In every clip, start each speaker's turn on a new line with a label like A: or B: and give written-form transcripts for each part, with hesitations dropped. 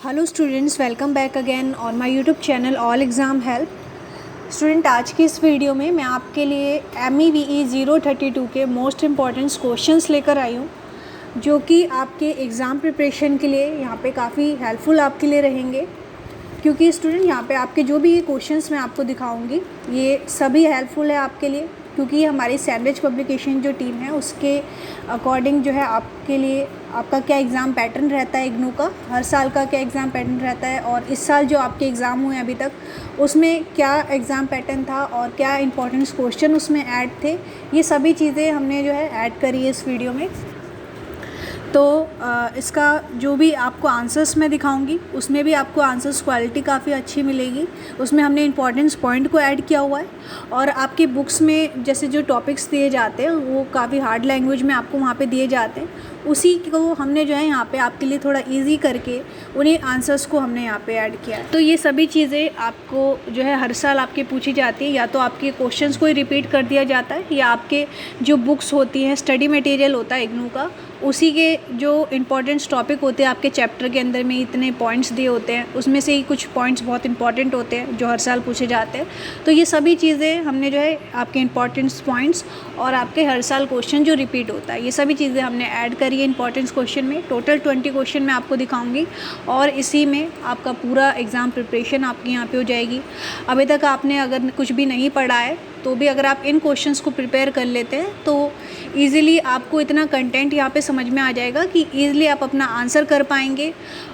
A: Hello students, welcome back again on my YouTube channel all exam help. Student, आज की इस video में मैं आपके लिए MEVE 032 के मोस्ट इम्पॉर्टेंट क्वेश्चंस लेकर आई हूँ, जो कि आपके एग्ज़ाम प्रिपरेशन के लिए यहाँ पे काफ़ी हेल्पफुल आपके लिए रहेंगे। क्योंकि स्टूडेंट, यहाँ पे आपके जो भी ये क्वेश्चंस मैं आपको दिखाऊंगी ये सभी हेल्पफुल है आपके लिए, क्योंकि हमारी सैंडविच पब्लिकेशन जो टीम है उसके अकॉर्डिंग जो है आपके लिए आपका क्या एग्ज़ाम पैटर्न रहता है, इग्नू का हर साल का क्या एग्ज़ाम पैटर्न रहता है और इस साल जो आपके एग्ज़ाम हुए अभी तक उसमें क्या एग्ज़ाम पैटर्न था और क्या इंपॉर्टेंट क्वेश्चन उसमें ऐड थे, ये सभी चीज़ें हमने जो है ऐड करी है इस वीडियो में। तो इसका जो भी आपको आंसर्स मैं दिखाऊंगी उसमें भी आपको आंसर्स क्वालिटी काफ़ी अच्छी मिलेगी। उसमें हमने इंपॉर्टेंस पॉइंट को ऐड किया हुआ है और आपके बुक्स में जैसे जो टॉपिक्स दिए जाते हैं वो काफ़ी हार्ड लैंग्वेज में आपको वहाँ पे दिए जाते हैं, उसी को हमने जो है यहाँ पे आपके लिए थोड़ा इजी करके उन्हीं आंसर्स को हमने यहाँ पे ऐड किया है। तो ये सभी चीज़ें आपको जो है हर साल आपके पूछी जाती है, या तो आपके क्वेश्चंस को ही रिपीट कर दिया जाता है या आपके जो बुक्स होती हैं, स्टडी मटेरियल होता है इग्नू का, उसी के जो इंपॉर्टेंट टॉपिक होते हैं आपके चैप्टर के अंदर में इतने पॉइंट्स दिए होते हैं, उसमें से ही कुछ पॉइंट्स बहुत इंपॉर्टेंट होते हैं जो हर साल पूछे जाते हैं। तो ये सभी चीज़ें हमने जो है आपके इंपॉर्टेंट पॉइंट्स और आपके हर साल क्वेश्चन जो रिपीट होता है ये सभी चीज़ें हमने ऐड करी है इंपॉर्टेंस क्वेश्चन में। टोटल 20 क्वेश्चन मैं आपको दिखाऊंगी और इसी में आपका पूरा एग्ज़ाम प्रिपरेशन आपकी यहाँ पे हो जाएगी। अभी तक आपने अगर कुछ भी नहीं पढ़ा है तो भी अगर आप इन क्वेश्चंस को प्रिपेयर कर लेते हैं तो ईज़िली आपको इतना कंटेंट यहाँ पे समझ में आ जाएगा कि ईज़िली आप अपना आंसर कर पाएंगे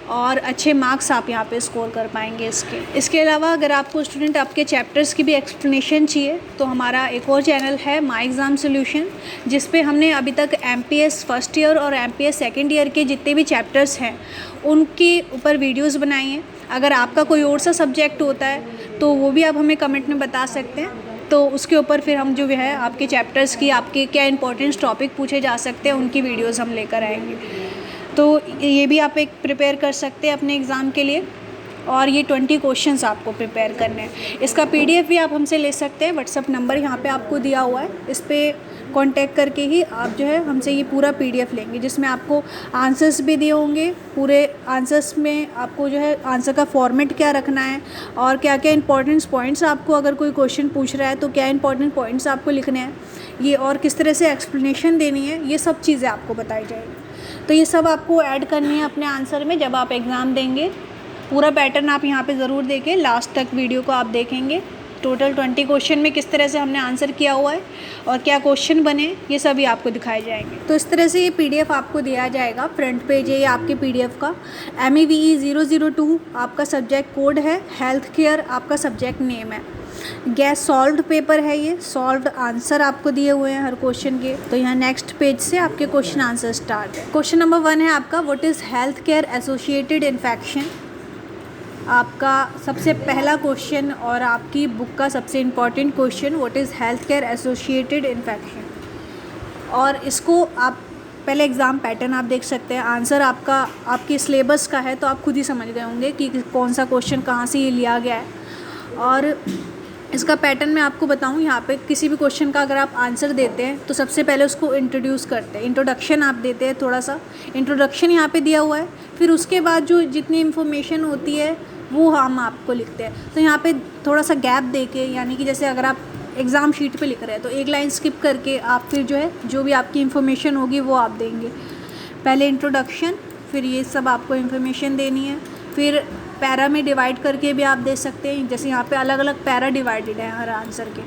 A: और अच्छे मार्क्स आप यहाँ पे स्कोर कर पाएंगे। इसके अलावा अगर आपको स्टूडेंट आपके चैप्टर्स की भी एक्सप्लेनेशन चाहिए तो हमारा एक और चैनल है माई एग्ज़ाम सोल्यूशन, जिस पे हमने अभी तक MPS फर्स्ट ईयर और MPS सेकेंड ईयर के जितने भी चैप्टर्स हैं उनके ऊपर वीडियोज़ बनाई हैं। अगर आपका कोई और सा सब्जेक्ट होता है तो वो भी आप हमें कमेंट में बता सकते हैं, तो उसके ऊपर फिर हम जो है आपके चैप्टर्स की आपके क्या इंपॉर्टेंट टॉपिक पूछे जा सकते हैं उनकी वीडियोस हम लेकर आएंगे। तो ये भी आप एक प्रिपेयर कर सकते हैं अपने एग्ज़ाम के लिए, और ये 20 क्वेश्चंस आपको प्रिपेयर करने हैं। इसका PDF भी आप हमसे ले सकते हैं, व्हाट्सअप नंबर यहाँ पे आपको दिया हुआ है, इस पर कांटेक्ट करके ही आप जो है हमसे ये पूरा PDF लेंगे, जिसमें आपको आंसर्स भी दिए होंगे। पूरे आंसर्स में आपको जो है आंसर का फॉर्मेट क्या रखना है और क्या क्या इंपॉर्टेंट पॉइंट्स आपको, अगर कोई क्वेश्चन पूछ रहा है तो क्या इंपॉर्टेंट पॉइंट्स आपको लिखने हैं ये, और किस तरह से एक्सप्लेनेशन देनी है, ये सब चीज़ें आपको बताई जाएगी। तो ये सब आपको ऐड करनी है अपने आंसर में जब आप एग्ज़ाम देंगे। पूरा पैटर्न आप यहाँ पे ज़रूर देखें, लास्ट तक वीडियो को आप देखेंगे। टोटल 20 क्वेश्चन में किस तरह से हमने आंसर किया हुआ है और क्या क्वेश्चन बने ये सभी आपको दिखाए जाएंगे। तो इस तरह से ये PDF आपको दिया जाएगा, फ्रंट पेज है ये आपके PDF का। MEVE 002 आपका सब्जेक्ट कोड है, हेल्थ केयर आपका सब्जेक्ट नेम है, गैस सॉल्व्ड पेपर है, ये सॉल्व्ड आंसर आपको दिए हुए हैं हर क्वेश्चन के। तो यहाँ नेक्स्ट पेज से आपके क्वेश्चन आंसर स्टार्ट है। क्वेश्चन नंबर 1 है आपका, what is health care associated infection. आपका सबसे पहला क्वेश्चन और आपकी बुक का सबसे important question, what is health care associated infection. और इसको आप पहले एग्ज़ाम पैटर्न आप देख सकते हैं, आंसर आपका आपके सिलेबस का है तो आप खुद ही समझ गए होंगे कि कौन सा क्वेश्चन कहाँ से ये लिया गया है। और इसका पैटर्न मैं आपको बताऊं, यहाँ पे किसी भी क्वेश्चन का अगर आप आंसर देते हैं तो सबसे पहले उसको इंट्रोड्यूस करते हैं, इंट्रोडक्शन आप देते हैं, थोड़ा सा इंट्रोडक्शन यहाँ पे दिया हुआ है। फिर उसके बाद जो जितनी इन्फॉर्मेशन होती है वो हम आपको लिखते हैं। तो यहाँ पे थोड़ा सा गैप देके, यानी कि जैसे अगर आप एग्ज़ाम शीट पे लिख रहे हैं तो एक लाइन स्किप करके आप फिर जो है जो भी आपकी इन्फॉर्मेशन होगी वो आप देंगे। पहले इंट्रोडक्शन, फिर ये सब आपको इन्फॉर्मेशन देनी है, फिर पैरा में डिवाइड करके भी आप दे सकते हैं, जैसे यहाँ पे अलग अलग पैरा डिवाइडेड है हर आंसर के।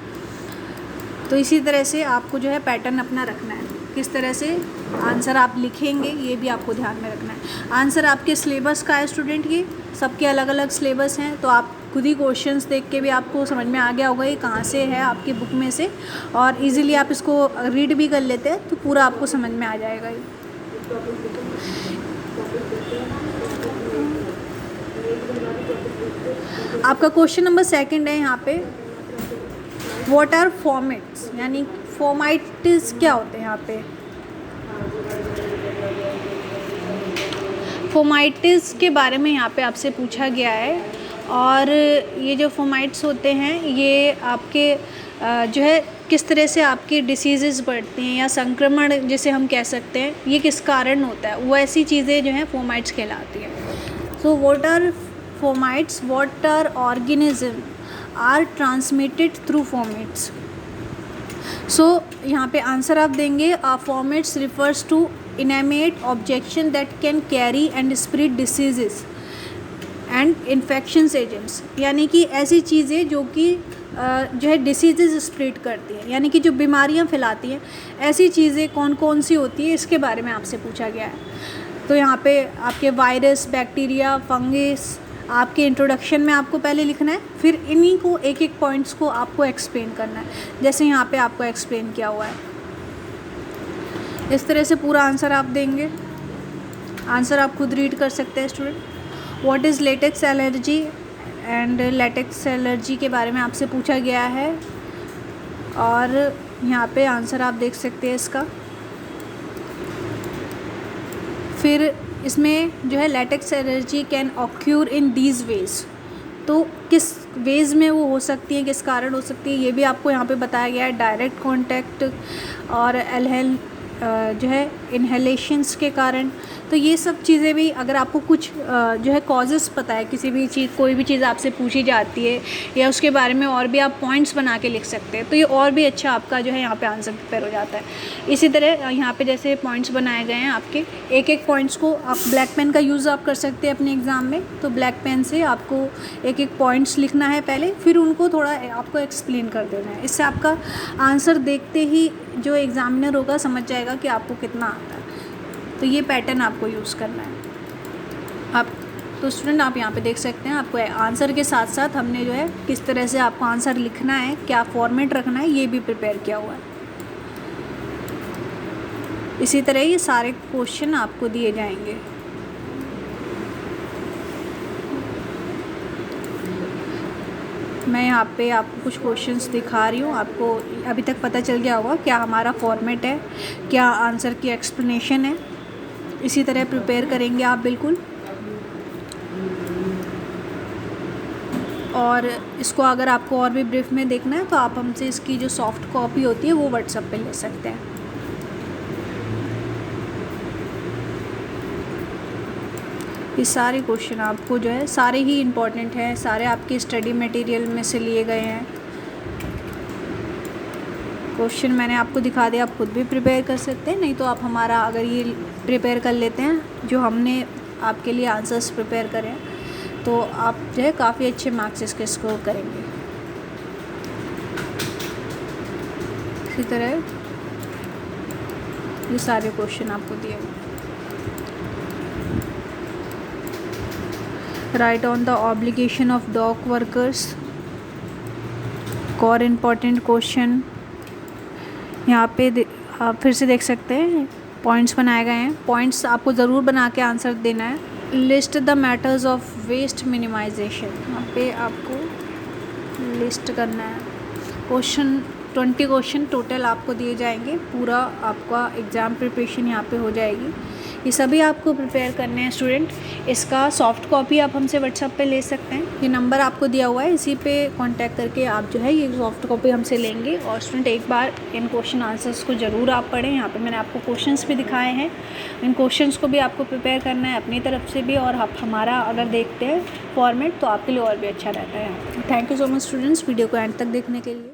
A: तो इसी तरह से आपको जो है पैटर्न अपना रखना है, किस तरह से आंसर आप लिखेंगे ये भी आपको ध्यान में रखना है। आंसर आपके सिलेबस का है स्टूडेंट, ये सबके अलग अलग सिलेबस हैं, तो आप खुद ही क्वेश्चंस देख के भी आपको समझ में आ गया होगा ये कहाँ से है आपकी बुक में से, और इजीली आप इसको रीड भी कर लेते हैं तो पूरा आपको समझ में आ जाएगा ये। आपका क्वेश्चन नंबर 2 है यहाँ पे, व्हाट आर फॉर्मेट्स, यानी फॉर्मेट्स क्या होते हैं। यहाँ पे फॉर्मेट्स के बारे में यहाँ पे आपसे पूछा गया है, और ये जो फॉर्मेट्स होते हैं ये आपके जो है किस तरह से आपकी डिसीज़ेज़ बढ़ती हैं या संक्रमण जिसे हम कह सकते हैं, ये किस कारण होता है, वो ऐसी चीज़ें जो हैं फॉर्मेट्स कहलाती हैं। So what are fomites? What are organism are transmitted through fomites? So यहाँ पे आंसर आप देंगे fomites refers to inanimate object that can carry and spread diseases and infections agents, यानी कि ऐसी चीज़ें जो कि जो है डिसीज़ स्प्रेड करती हैं, यानी कि जो बीमारियां फैलाती हैं, ऐसी चीज़ें कौन कौन सी होती है इसके बारे में आपसे पूछा गया है। तो यहाँ पे आपके वायरस, बैक्टीरिया, फंगस आपके इंट्रोडक्शन में आपको पहले लिखना है, फिर इन्हीं को एक एक पॉइंट्स को आपको एक्सप्लेन करना है, जैसे यहाँ पे आपको एक्सप्लेन किया हुआ है। इस तरह से पूरा आंसर आप देंगे। आंसर आप खुद रीड कर सकते हैं student. What is latex allergy and latex allergy के बारे में आपसे पूछा गया है, और यहाँ पे आंसर आप देख सकते हैं इसका। फिर इसमें जो है latex allergy can occur in these veg, तो किस वेज में वो हो सकती है, किस कारण हो सकती है, ये भी आपको यहाँ पे बताया गया है। डायरेक्ट कांटेक्ट और जो है इनहेलेशंस के कारण। तो ये सब चीज़ें भी अगर आपको कुछ जो है कॉजेज़ पता है, किसी भी चीज़, कोई भी चीज़ आपसे पूछी जाती है या उसके बारे में और भी आप पॉइंट्स बना के लिख सकते हैं, तो ये और भी अच्छा आपका जो है यहाँ पे आंसर प्रिपेयर हो जाता है। इसी तरह यहाँ पे जैसे पॉइंट्स बनाए गए हैं आपके, एक एक पॉइंट्स को आप ब्लैक पेन का यूज़ आप कर सकते हैं अपने एग्ज़ाम में। तो ब्लैक पेन से आपको एक एक पॉइंट्स लिखना है पहले, फिर उनको थोड़ा आपको एक्सप्लेन कर देना है। इससे आपका आंसर देखते ही जो एग्ज़ामिनर होगा समझ जाएगा कि आपको कितना आता है। तो ये पैटर्न आपको यूज़ करना है आप। तो स्टूडेंट आप यहाँ पे देख सकते हैं, आपको आंसर के साथ साथ हमने जो है किस तरह से आपको आंसर लिखना है, क्या फॉर्मेट रखना है, ये भी प्रिपेयर किया हुआ है। इसी तरह ये सारे क्वेश्चन आपको दिए जाएंगे। मैं यहाँ पे आपको कुछ क्वेश्चंस दिखा रही हूँ। आपको अभी तक पता चल गया होगा क्या हमारा फॉर्मेट है, क्या आंसर की एक्सप्लेनेशन है। इसी तरह प्रिपेयर करेंगे आप बिल्कुल। और इसको अगर आपको और भी ब्रीफ में देखना है तो आप हमसे इसकी जो सॉफ्ट कॉपी होती है वो व्हाट्सएप पे ले सकते हैं। ये सारे क्वेश्चन आपको जो है सारे ही इम्पॉर्टेंट हैं, सारे आपके स्टडी मटेरियल में से लिए गए हैं। क्वेश्चन मैंने आपको दिखा दिया, आप खुद भी प्रिपेयर कर सकते हैं, नहीं तो आप हमारा अगर ये प्रिपेयर कर लेते हैं जो हमने आपके लिए आंसर्स प्रिपेयर करें, तो आप जो है काफ़ी अच्छे मार्क्स इसके स्कोर करेंगे। इसी तरह ये सारे क्वेश्चन आपको दिए। Right on the obligation of dock workers, और इम्पॉर्टेंट क्वेश्चन यहाँ पे आप फिर से देख सकते हैं, पॉइंट्स बनाए गए हैं। पॉइंट्स आपको ज़रूर बना के आंसर देना है। List the matters of waste minimization, यहाँ पे आपको लिस्ट करना है। 20 क्वेश्चन टोटल आपको दिए जाएंगे, पूरा आपका एग्ज़ाम प्रिपरेशन यहाँ पे हो जाएगी। ये सभी आपको प्रिपेयर करने हैं स्टूडेंट। इसका सॉफ्ट कॉपी आप हमसे व्हाट्सएप पे ले सकते हैं, ये नंबर आपको दिया हुआ है, इसी पे कांटेक्ट करके आप जो है ये सॉफ्ट कॉपी हमसे लेंगे। और स्टूडेंट एक बार इन क्वेश्चन आंसर्स को ज़रूर आप पढ़ें। यहाँ पे मैंने आपको क्वेश्चंस भी दिखाए हैं, इन क्वेश्चंस को भी आपको प्रिपेयर करना है अपनी तरफ से भी, और आप हमारा अगर देखते हैं फॉर्मेट तो आपके लिए और भी अच्छा रहता है। Thank you so much students, video को एंड तक देखने के लिए।